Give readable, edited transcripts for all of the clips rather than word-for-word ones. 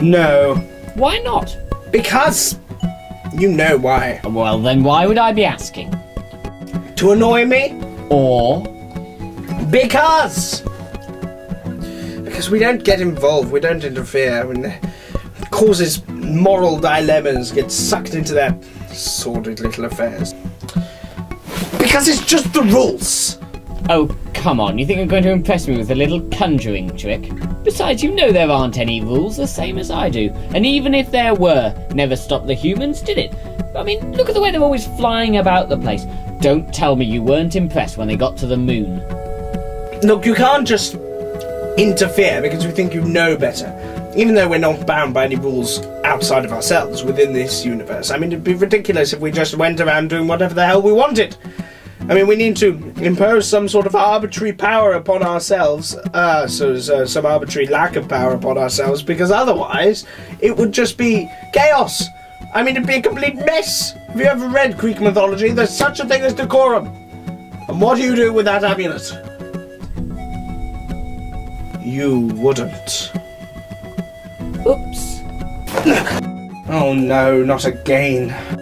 No. Why not? Because you know why. Well, then why would I be asking? To annoy me? Or? Because we don't get involved, we don't interfere, and it causes moral dilemmas, get sucked into their sordid little affairs. Because it's just the rules! Oh, come on, you think you're going to impress me with a little conjuring trick? Besides, you know there aren't any rules, the same as I do. And even if there were, never stopped the humans, did it? I mean, look at the way they're always flying about the place. Don't tell me you weren't impressed when they got to the moon. Look, you can't just interfere because we think you know better. Even though we're not bound by any rules outside of ourselves within this universe. I mean, it'd be ridiculous if we just went around doing whatever the hell we wanted. I mean, we need to impose some sort of arbitrary power upon ourselves, some arbitrary lack of power upon ourselves, because otherwise it would just be chaos. I mean, it'd be a complete mess. Have you ever read Greek mythology? There's such a thing as decorum. And what do you do with that amulet? You wouldn't. Oops. Oh no, not again.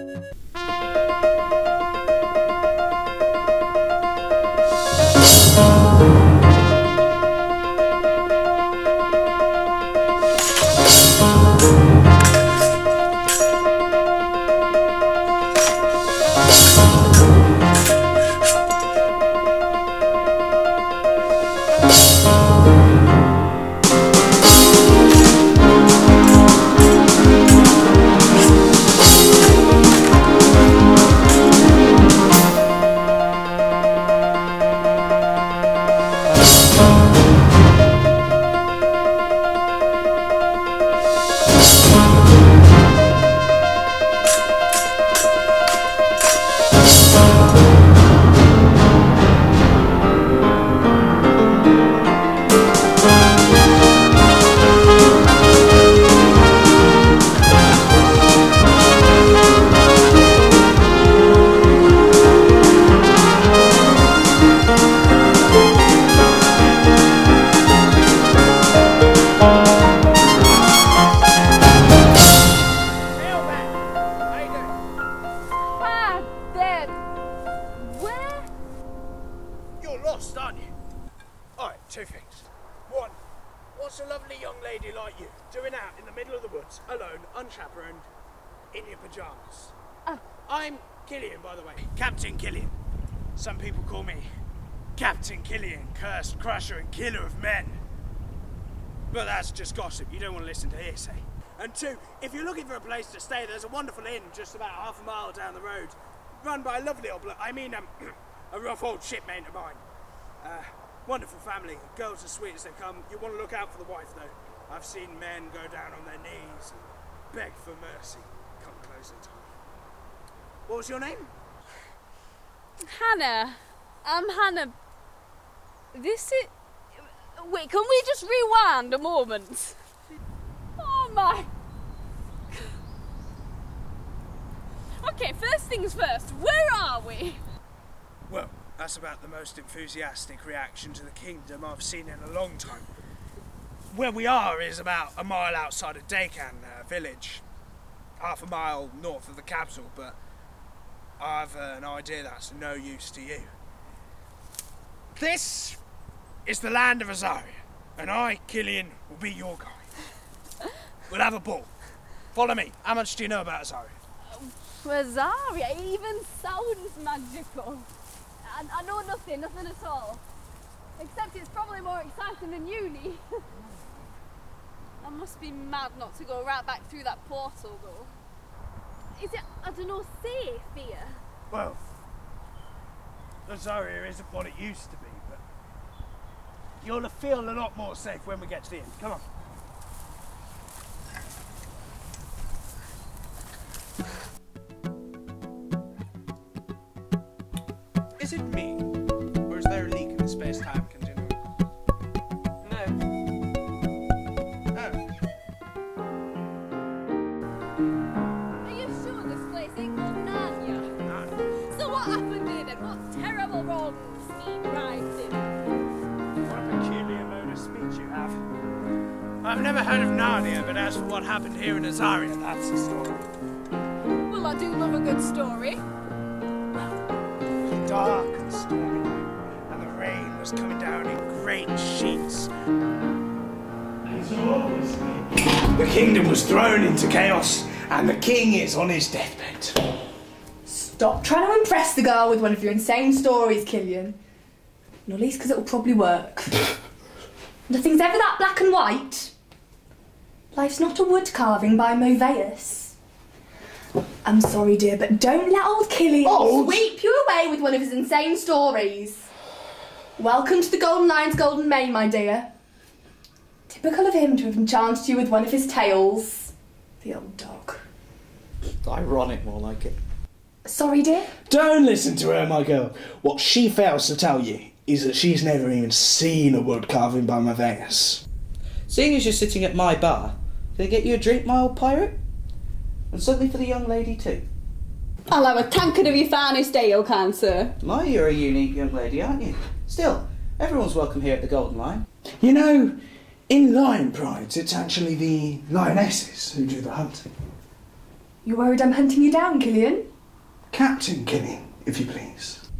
Two things. One, what's a lovely young lady like you doing out in the middle of the woods, alone, unchaperoned, in your pyjamas? I'm Killian, by the way. Captain Killian. Some people call me Captain Killian, cursed crusher and killer of men. But that's just gossip. You don't want to listen to hearsay. And two, if you're looking for a place to stay, there's a wonderful inn just about half a mile down the road, run by a lovely old a rough old shipmate of mine. Wonderful family, girls as sweet as they come. You want to look out for the wife, though. I've seen men go down on their knees and beg for mercy. Come closer to me. What was your name? Hannah. I'm Hannah. This is... Wait, can we just rewind a moment? Oh my... Okay, first things first, where are we? Well, that's about the most enthusiastic reaction to the kingdom I've seen in a long time. Where we are is about a mile outside of Dakan village. Half a mile north of the capital, but I've an idea that's no use to you. This is the land of Azaria, and I, Killian, will be your guide. We'll have a ball. Follow me. How much do you know about Azaria? Azaria? It even sounds magical. I know nothing at all. Except it's probably more exciting than uni. I must be mad not to go right back through that portal though. Is it, I don't know, safe here? Well, Azaria isn't what it used to be, but you'll feel a lot more safe when we get to the end. Come on. Is it me? Or is there a leak in the space-time continuum? No. Oh. Are you sure this place ain't called Narnia? No. So what happened in it? What terrible wrongs Steve arrived in? What a peculiar mode of speech you have. I've never heard of Narnia, but as for what happened here in Azaria, that's a story. Well, I do love a good story. It was dark and stormy, and the rain was coming down in great sheets. And so obviously, the kingdom was thrown into chaos, and the king is on his deathbed. Stop trying to impress the girl with one of your insane stories, Killian. Not least because it'll probably work. Nothing's ever that black and white. Life's not a wood carving by Moveus. I'm sorry, dear, but don't let old Killian sweep you away with one of his insane stories. Welcome to the Golden Lion's Golden Mane, my dear. Typical of him to have enchanted you with one of his tales. The old dog. Ironic, more like it. Sorry, dear? Don't listen to her, my girl. What she fails to tell you is that she's never even seen a wood carving by Moveus. Seeing as you're sitting at my bar, can I get you a drink, my old pirate? And something for the young lady too. I'll have a tankard of your finest ale, kind sir. My, you're a unique young lady, aren't you? Still, everyone's welcome here at the Golden Lion. You know, in lion prides, it's actually the lionesses who do the hunting. You worried I'm hunting you down, Killian? Captain Killian, if you please.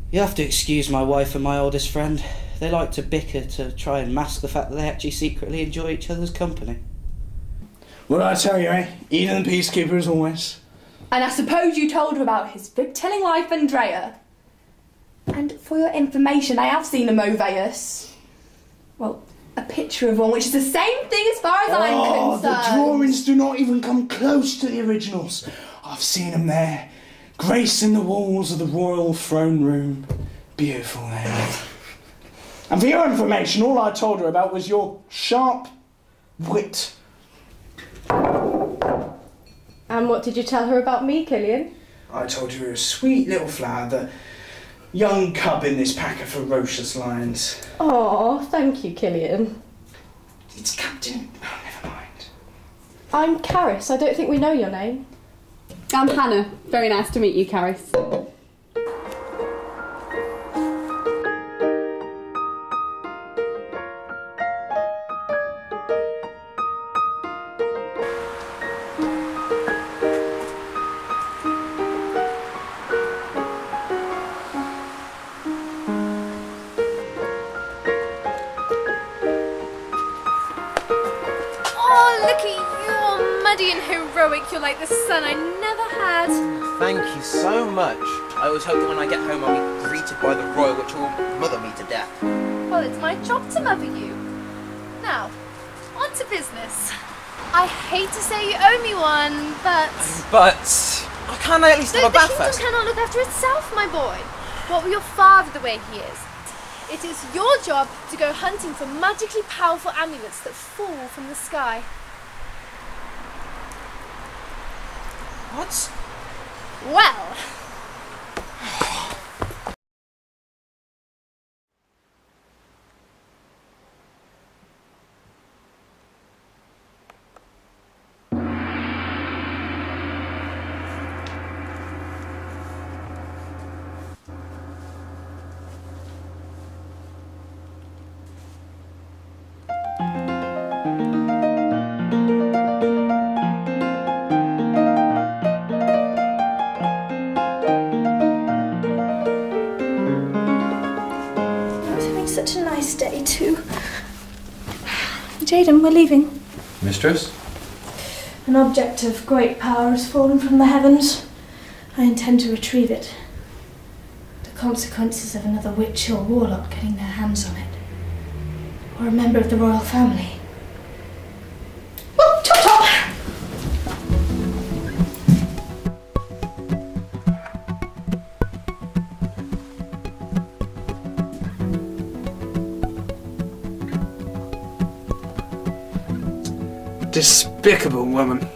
You have to excuse my wife and my oldest friend. They like to bicker to try and mask the fact that they actually secretly enjoy each other's company. Well, I tell you, Eden the Peacekeeper as always. And I suppose you told her about his fib-telling wife, Andrea. And for your information, I have seen a Moveus. Well, a picture of one, which is the same thing as far as I'm concerned. The drawings do not even come close to the originals. I've seen them there, gracing the walls of the royal throne room. Beautiful there. And for your information, all I told her about was your sharp wit. And what did you tell her about me, Killian? I told you you were a sweet little flower, the young cub in this pack of ferocious lions. Oh, thank you, Killian. It's Captain... Oh, never mind. I'm Caris. I don't think we know your name. I'm Hannah. Very nice to meet you, Caris. You're like the son I never had. Thank you so much. I always hope that when I get home I'll be greeted by the royal which will mother me to death. Well, it's my job to mother you. Now, on to business. I hate to say you owe me one, but... But... Can't I at least have a bath first? The kingdom cannot look after itself, my boy. What were your father the way he is? It is your job to go hunting for magically powerful amulets that fall from the sky. What? Well... Such a nice day too. Jaden, we're leaving. Mistress? An object of great power has fallen from the heavens. I intend to retrieve it. The consequences of another witch or warlock getting their hands on it, or a member of the royal family. Well, chop chop! Despicable woman.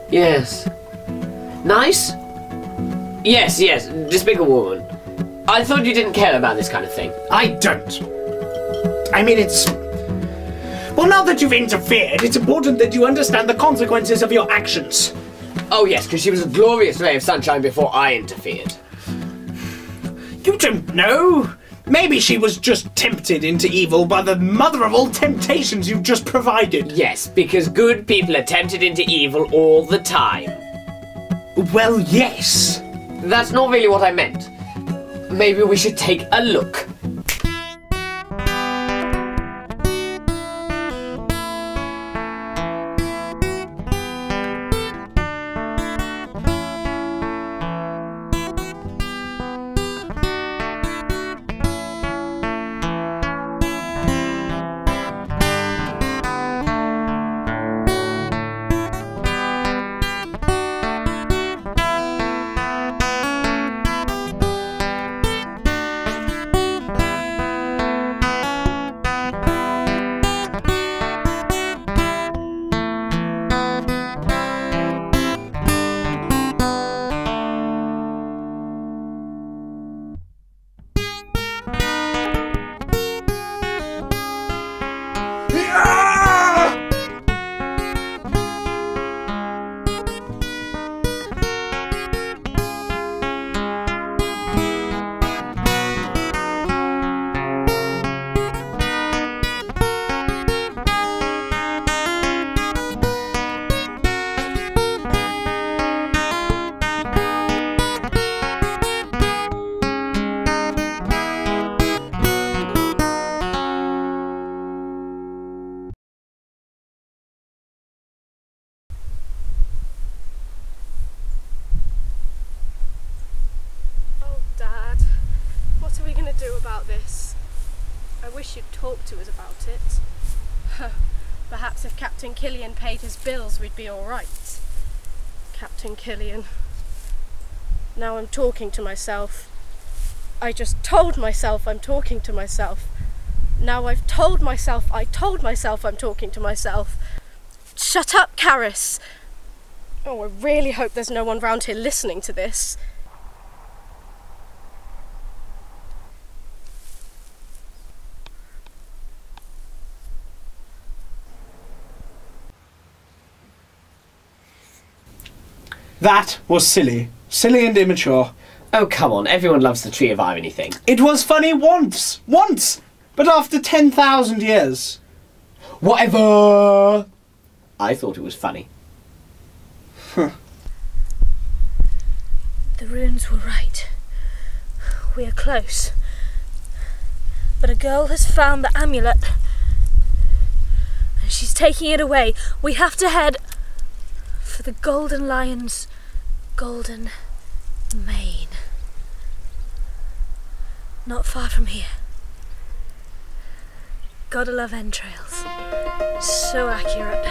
Yes. Nice? Yes, despicable woman. I thought you didn't care about this kind of thing. I don't. I mean, it's... Well, now that you've interfered, it's important that you understand the consequences of your actions. Oh yes, because she was a glorious ray of sunshine before I interfered. You don't know. Maybe she was just tempted into evil by the mother of all temptations you've just provided. Yes, because good people are tempted into evil all the time. Well, yes. That's not really what I meant. Maybe we should take a look. I wish you'd talk to us about it. Perhaps if Captain Killian paid his bills, we'd be all right. Captain Killian. Now I'm talking to myself. I just told myself I'm talking to myself. Now I've told myself I told myself I'm talking to myself. Shut up, Karis! Oh, I really hope there's no one round here listening to this. That was silly. Silly and immature. Oh, come on. Everyone loves the Tree of Irony thing. It was funny once! Once! But after 10,000 years. Whatever! I thought it was funny. The runes were right. We are close. But a girl has found the amulet. And she's taking it away. We have to head for the Golden Lion's golden mane. Not far from here. Gotta love entrails. So accurate.